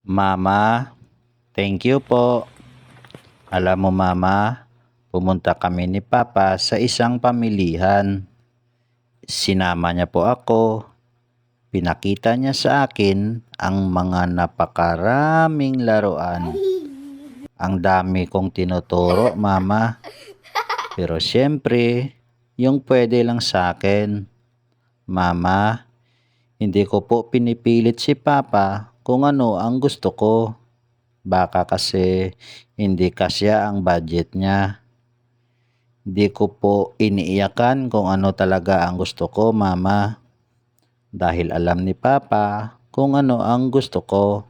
Mama, thank you po. Alam mo mama, pumunta kami ni Papa sa isang pamilihan. Sinama niya po ako. Pinakita niya sa akin ang mga napakaraming laruan. Ang dami kong tinuturo mama. Pero siyempre, yung pwede lang sa akin. Mama, hindi ko po pinipilit si Papa kung ano ang gusto ko. Baka kasi hindi kasya ang budget niya. Di ko po iniiyakan kung ano talaga ang gusto ko, mama. Dahil alam ni Papa kung ano ang gusto ko.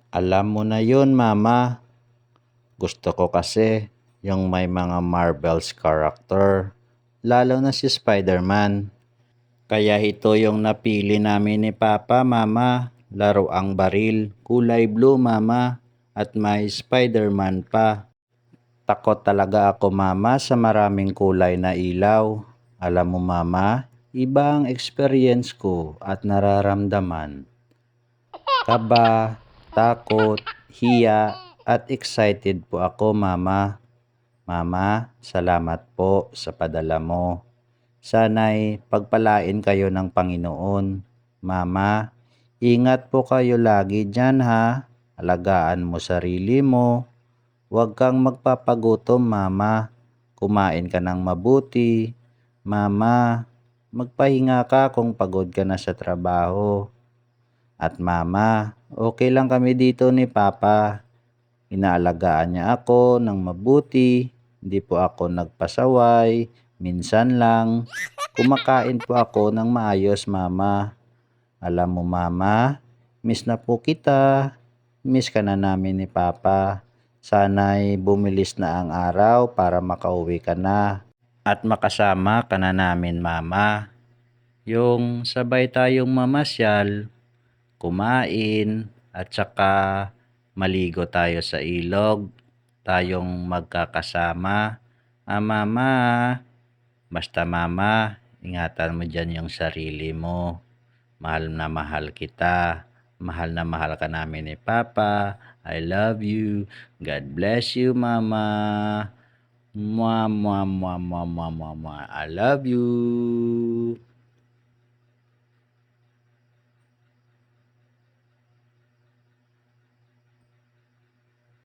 Alam mo na yun, mama. Gusto ko kasi yung may mga Marvel's character. Lalo na si Spider-Man. Kaya ito yung napili namin ni Papa, mama. Laruang baril, kulay blue, mama. At may Spider-Man pa. Takot talaga ako mama sa maraming kulay na ilaw. Alam mo mama, iba ang experience ko at nararamdaman. Kaba, takot, hiya at excited po ako mama. Mama, salamat po sa padala mo. Sana'y pagpalain kayo ng Panginoon. Mama, ingat po kayo lagi dyan ha. Alagaan mo sarili mo. Huwag kang magpapagutom, mama. Kumain ka ng mabuti. Mama, magpahinga ka kung pagod ka na sa trabaho. At mama, okay lang kami dito ni Papa. Inaalagaan niya ako ng mabuti. Hindi po ako nagpasaway. Minsan lang. Kumakain po ako ng maayos, mama. Alam mo, mama, miss na po kita. Miss ka na namin ni Papa. Sana'y bumilis na ang araw para makauwi ka na at makasama ka na namin, mama. Yung sabay tayong mamasyal, kumain, at saka maligo tayo sa ilog, tayong magkakasama. Mama, basta mama, ingatan mo dyan yung sarili mo. Mahal na mahal kita. Mahal na mahal ka namin ni Papa. I love you. God bless you, Mama. Mwah, mwah, mwah, mwah, mwah, mwah, mwah. I love you.